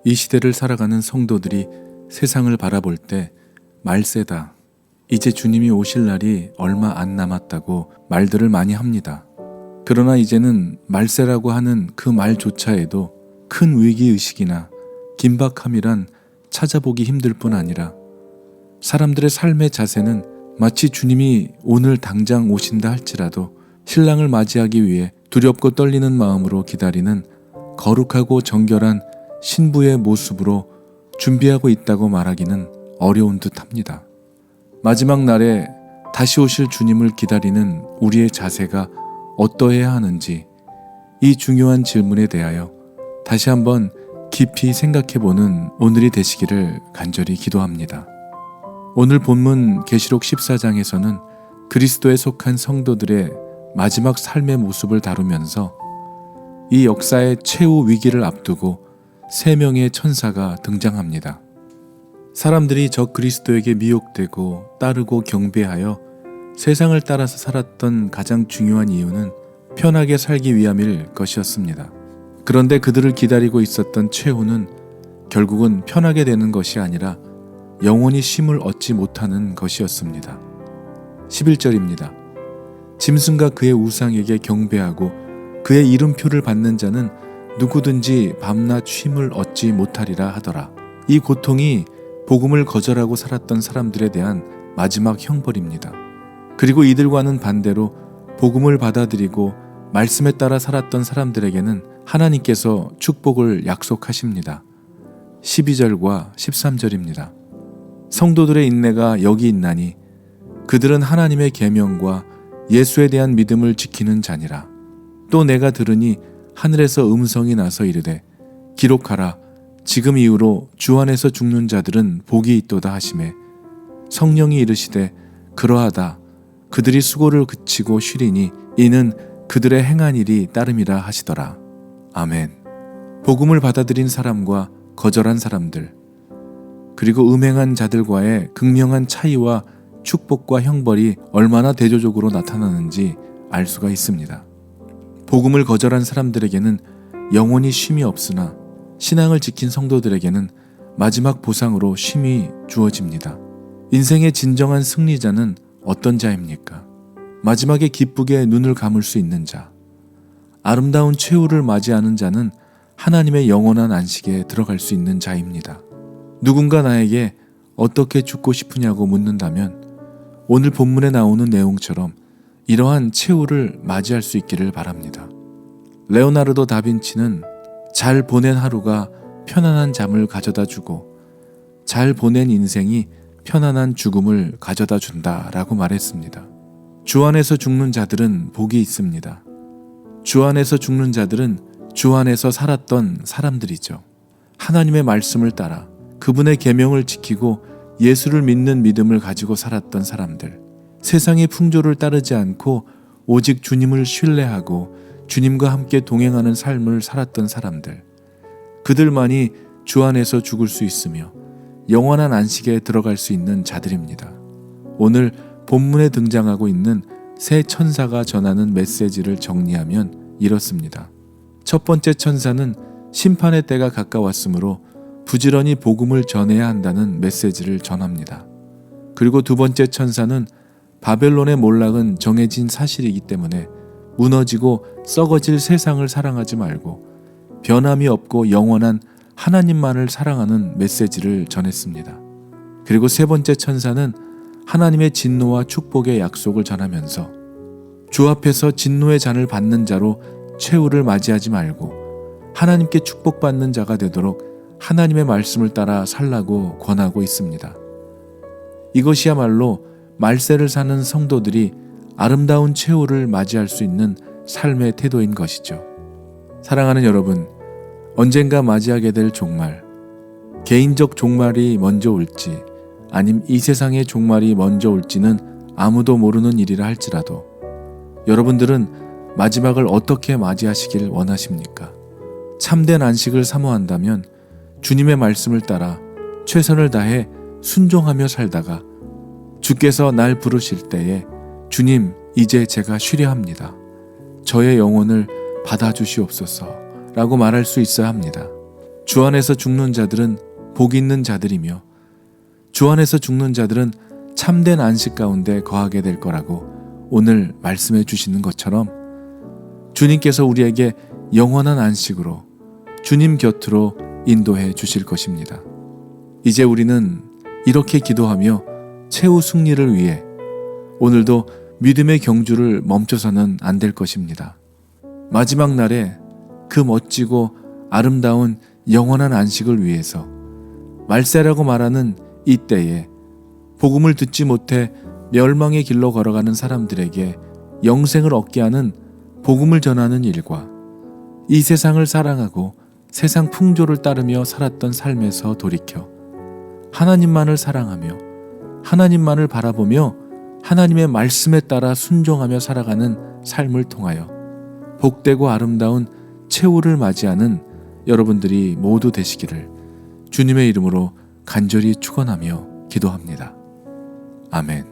이 시대를 살아가는 성도들이 세상을 바라볼 때 말세다, 이제 주님이 오실 날이 얼마 안 남았다고 말들을 많이 합니다. 그러나 이제는 말세라고 하는 그 말조차에도 큰 위기의식이나 긴박함이란 찾아보기 힘들 뿐 아니라 사람들의 삶의 자세는 마치 주님이 오늘 당장 오신다 할지라도 신랑을 맞이하기 위해 두렵고 떨리는 마음으로 기다리는 거룩하고 정결한 신부의 모습으로 준비하고 있다고 말하기는 어려운 듯 합니다. 마지막 날에 다시 오실 주님을 기다리는 우리의 자세가 어떠해야 하는지 이 중요한 질문에 대하여 다시 한번 깊이 생각해보는 오늘이 되시기를 간절히 기도합니다. 오늘 본문 계시록 14장에서는 그리스도에 속한 성도들의 마지막 삶의 모습을 다루면서 이 역사의 최후 위기를 앞두고 3명의 천사가 등장합니다. 사람들이 저 그리스도에게 미혹되고 따르고 경배하여 세상을 따라서 살았던 가장 중요한 이유는 편하게 살기 위함일 것이었습니다. 그런데 그들을 기다리고 있었던 최후는 결국은 편하게 되는 것이 아니라 영원히 쉼을 얻지 못하는 것이었습니다. 11절입니다. 짐승과 그의 우상에게 경배하고 그의 이름표를 받는 자는 누구든지 밤낮 쉼을 얻지 못하리라 하더라. 이 고통이 복음을 거절하고 살았던 사람들에 대한 마지막 형벌입니다. 그리고 이들과는 반대로 복음을 받아들이고 말씀에 따라 살았던 사람들에게는 하나님께서 축복을 약속하십니다. 12절과 13절입니다. 성도들의 인내가 여기 있나니 그들은 하나님의 계명과 예수에 대한 믿음을 지키는 자니라. 또 내가 들으니 하늘에서 음성이 나서 이르되 기록하라. 지금 이후로 주 안에서 죽는 자들은 복이 있도다 하시매 성령이 이르시되 그러하다. 그들이 수고를 그치고 쉬리니 이는 그들의 행한 일이 따름이라 하시더라. 아멘. 복음을 받아들인 사람과 거절한 사람들, 그리고 음행한 자들과의 극명한 차이와 축복과 형벌이 얼마나 대조적으로 나타나는지 알 수가 있습니다. 복음을 거절한 사람들에게는 영원히 쉼이 없으나 신앙을 지킨 성도들에게는 마지막 보상으로 쉼이 주어집니다. 인생의 진정한 승리자는 어떤 자입니까? 마지막에 기쁘게 눈을 감을 수 있는 자, 아름다운 최후를 맞이하는 자는 하나님의 영원한 안식에 들어갈 수 있는 자입니다. 누군가 나에게 어떻게 죽고 싶으냐고 묻는다면 오늘 본문에 나오는 내용처럼 이러한 최후를 맞이할 수 있기를 바랍니다. 레오나르도 다빈치는 잘 보낸 하루가 편안한 잠을 가져다 주고 잘 보낸 인생이 편안한 죽음을 가져다 준다라고 말했습니다. 주 안에서 죽는 자들은 복이 있습니다. 주 안에서 죽는 자들은 주 안에서 살았던 사람들이죠. 하나님의 말씀을 따라 그분의 계명을 지키고 예수를 믿는 믿음을 가지고 살았던 사람들, 세상의 풍조를 따르지 않고 오직 주님을 신뢰하고 주님과 함께 동행하는 삶을 살았던 사람들, 그들만이 주 안에서 죽을 수 있으며 영원한 안식에 들어갈 수 있는 자들입니다. 오늘 본문에 등장하고 있는 세 천사가 전하는 메시지를 정리하면 이렇습니다. 첫 번째 천사는 심판의 때가 가까웠으므로 부지런히 복음을 전해야 한다는 메시지를 전합니다. 그리고 두 번째 천사는 바벨론의 몰락은 정해진 사실이기 때문에 무너지고 썩어질 세상을 사랑하지 말고 변함이 없고 영원한 하나님만을 사랑하는 메시지를 전했습니다. 그리고 세 번째 천사는 하나님의 진노와 축복의 약속을 전하면서 주 앞에서 진노의 잔을 받는 자로 최후를 맞이하지 말고 하나님께 축복받는 자가 되도록 하나님의 말씀을 따라 살라고 권하고 있습니다. 이것이야말로 말세를 사는 성도들이 아름다운 최후를 맞이할 수 있는 삶의 태도인 것이죠. 사랑하는 여러분, 언젠가 맞이하게 될 종말, 개인적 종말이 먼저 올지 아님 이 세상의 종말이 먼저 올지는 아무도 모르는 일이라 할지라도 여러분들은 마지막을 어떻게 맞이하시길 원하십니까? 참된 안식을 사모한다면 주님의 말씀을 따라 최선을 다해 순종하며 살다가 주께서 날 부르실 때에 주님, 이제 제가 쉬려 합니다. 저의 영혼을 받아주시옵소서 라고 말할 수 있어야 합니다. 주 안에서 죽는 자들은 복 있는 자들이며 주 안에서 죽는 자들은 참된 안식 가운데 거하게 될 거라고 오늘 말씀해 주시는 것처럼 주님께서 우리에게 영원한 안식으로 주님 곁으로 인도해 주실 것입니다. 이제 우리는 이렇게 기도하며 최후 승리를 위해 오늘도 믿음의 경주를 멈춰서는 안 될 것입니다. 마지막 날에 그 멋지고 아름다운 영원한 안식을 위해서 말세라고 말하는 이 때에 복음을 듣지 못해 멸망의 길로 걸어가는 사람들에게 영생을 얻게 하는 복음을 전하는 일과 이 세상을 사랑하고 세상 풍조를 따르며 살았던 삶에서 돌이켜 하나님만을 사랑하며 하나님만을 바라보며 하나님의 말씀에 따라 순종하며 살아가는 삶을 통하여 복되고 아름다운 최후를 맞이하는 여러분들이 모두 되시기를 주님의 이름으로 간절히 축원하며 기도합니다. 아멘.